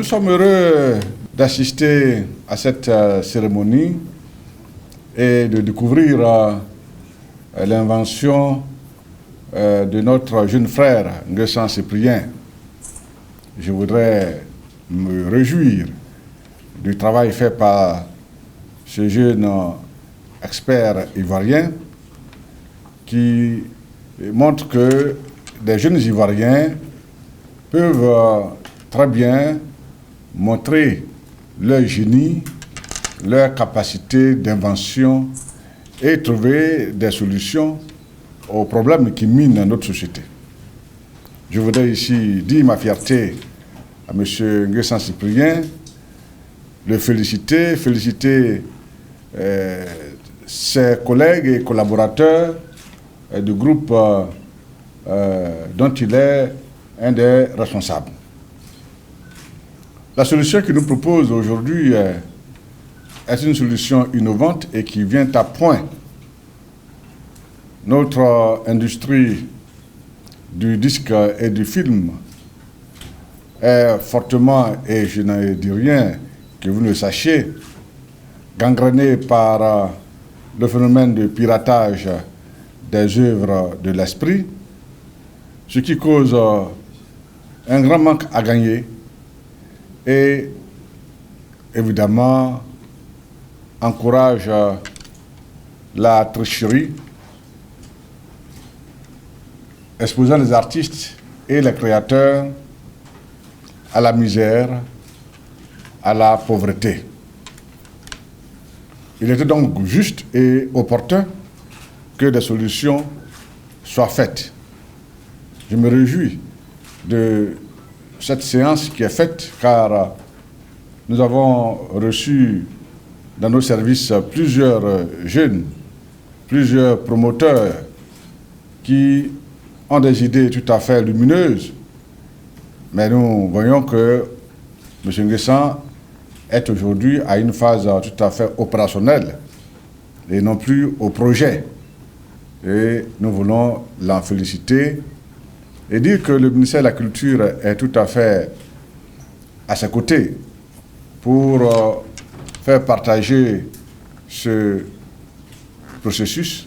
Nous sommes heureux d'assister à cette cérémonie et de découvrir l'invention de notre jeune frère, Nguessan Cyprien. Je voudrais me réjouir du travail fait par ce jeune expert ivoirien qui montre que des jeunes Ivoiriens peuvent très bien montrer leur génie, leur capacité d'invention et trouver des solutions aux problèmes qui minent notre société. Je voudrais ici dire ma fierté à M. Nguessan Cyprien, le féliciter ses collègues et collaborateurs du groupe dont il est un des responsables. La solution qu'il nous propose aujourd'hui est une solution innovante et qui vient à point. Notre industrie du disque et du film est fortement, et je ne dis rien que vous ne le sachiez, gangrénée par le phénomène de piratage des œuvres de l'esprit, ce qui cause un grand manque à gagner et évidemment encourage la tricherie, exposant les artistes et les créateurs à la misère, à la pauvreté. Il était donc juste et opportun que des solutions soient faites. Je me réjouis de cette séance qui est faite car nous avons reçu dans nos services plusieurs jeunes, plusieurs promoteurs qui ont des idées tout à fait lumineuses, mais nous voyons que M. Nguessan est aujourd'hui à une phase tout à fait opérationnelle et non plus au projet. Et nous voulons l'en féliciter et dire que le ministère de la Culture est tout à fait à ses côtés pour faire partager ce processus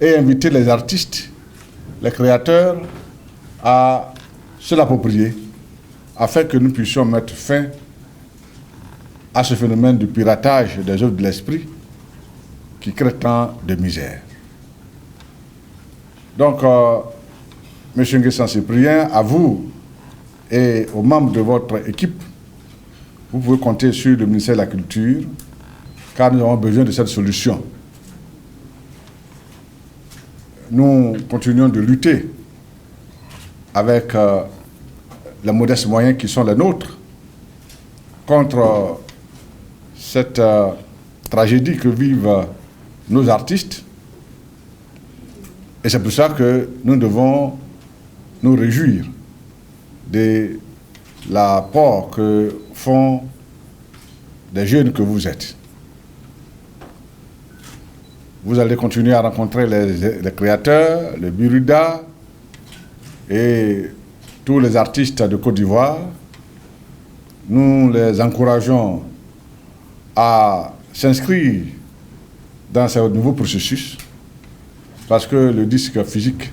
et inviter les artistes, les créateurs à se l'approprier afin que nous puissions mettre fin à ce phénomène du piratage des œuvres de l'esprit qui crée tant de misère. Donc, M. Nguessan Cyprien, à vous et aux membres de votre équipe, vous pouvez compter sur le ministère de la Culture, car nous avons besoin de cette solution. Nous continuons de lutter avec les modestes moyens qui sont les nôtres contre cette tragédie que vivent nos artistes. Et c'est pour ça que nous devons nous réjouir de l'apport que font des jeunes que vous êtes. Vous allez continuer à rencontrer les créateurs, les Biruda et tous les artistes de Côte d'Ivoire. Nous les encourageons à s'inscrire dans ce nouveau processus parce que le disque physique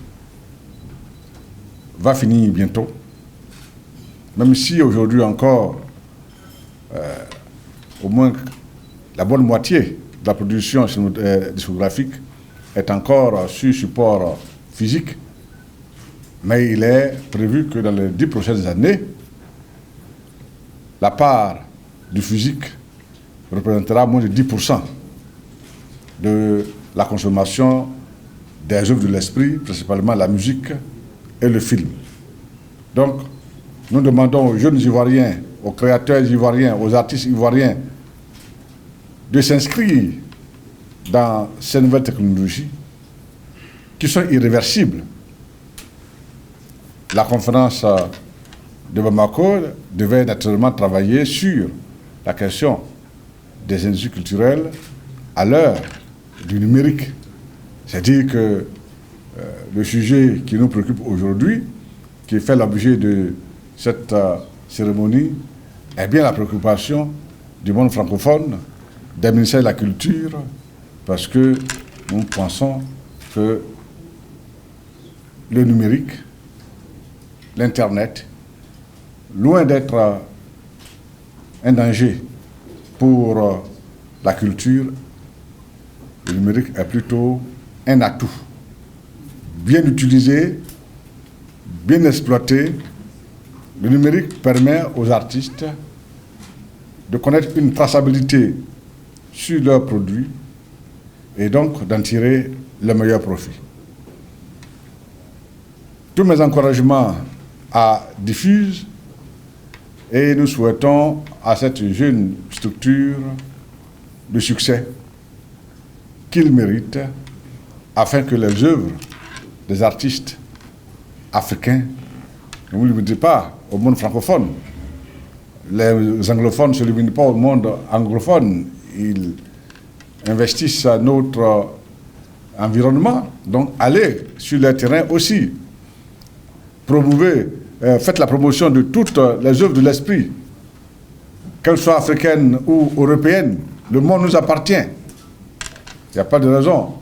va finir bientôt. Même si aujourd'hui encore, au moins la bonne moitié de la production discographique est encore sur support physique, mais il est prévu que dans les 10 prochaines années, la part du physique représentera moins de 10% de la consommation des œuvres de l'esprit, principalement la musique et le film. Donc, nous demandons aux jeunes Ivoiriens, aux créateurs ivoiriens, aux artistes ivoiriens de s'inscrire dans ces nouvelles technologies qui sont irréversibles. La conférence de Bamako devait naturellement travailler sur la question des industries culturelles à l'heure du numérique. C'est-à-dire que le sujet qui nous préoccupe aujourd'hui, qui fait l'objet de cette cérémonie, est bien la préoccupation du monde francophone, des ministères de la Culture, parce que nous pensons que le numérique, l'Internet, loin d'être un danger pour la culture, le numérique est plutôt un atout. Bien utilisé, bien exploité, le numérique permet aux artistes de connaître une traçabilité sur leurs produits et donc d'en tirer le meilleur profit. Tous mes encouragements à Diffuse et nous souhaitons à cette jeune structure le succès qu'il mérite afin que les œuvres des artistes africains, ne vous limitez pas au monde francophone. Les anglophones ne se limitent pas au monde anglophone. Ils investissent à notre environnement. Donc allez sur le terrain aussi. Promouvez, faites la promotion de toutes les œuvres de l'esprit, qu'elles soient africaines ou européennes. Le monde nous appartient. Il n'y a pas de raison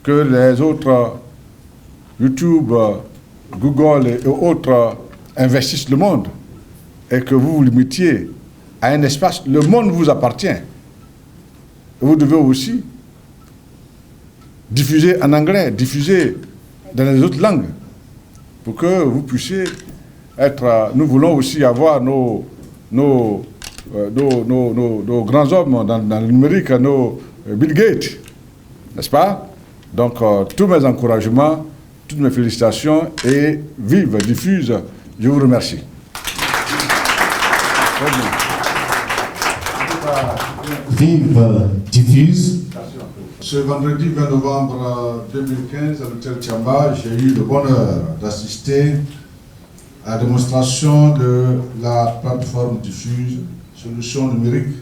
que les autres, YouTube, Google et autres, investissent le monde et que vous vous limitiez à un espace. Le monde vous appartient. Et vous devez aussi diffuser en anglais, diffuser dans les autres langues pour que vous puissiez être... Nous voulons aussi avoir nos grands hommes dans le numérique, nos Bill Gates, n'est-ce pas? Donc, tous mes encouragements, toutes mes félicitations et vive Diffuse. Je vous remercie. Vive Diffuse. Ce vendredi 20 novembre 2015, à l'hôtel Tiamba, j'ai eu le bonheur d'assister à la démonstration de la plateforme Diffuse, solution numérique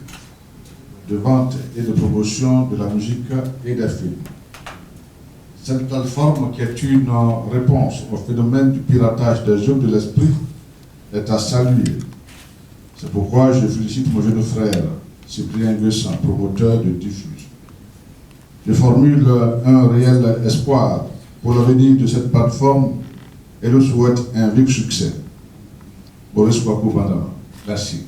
de vente et de promotion de la musique et des films. Cette plateforme, qui est une réponse au phénomène du piratage des œuvres de l'esprit, est à saluer. C'est pourquoi je félicite mon jeune frère, Cyprien Guessin, promoteur de Diffuse. Je formule un réel espoir pour l'avenir de cette plateforme et le souhaite un vif succès. Boris Kwaku Bandama. Merci.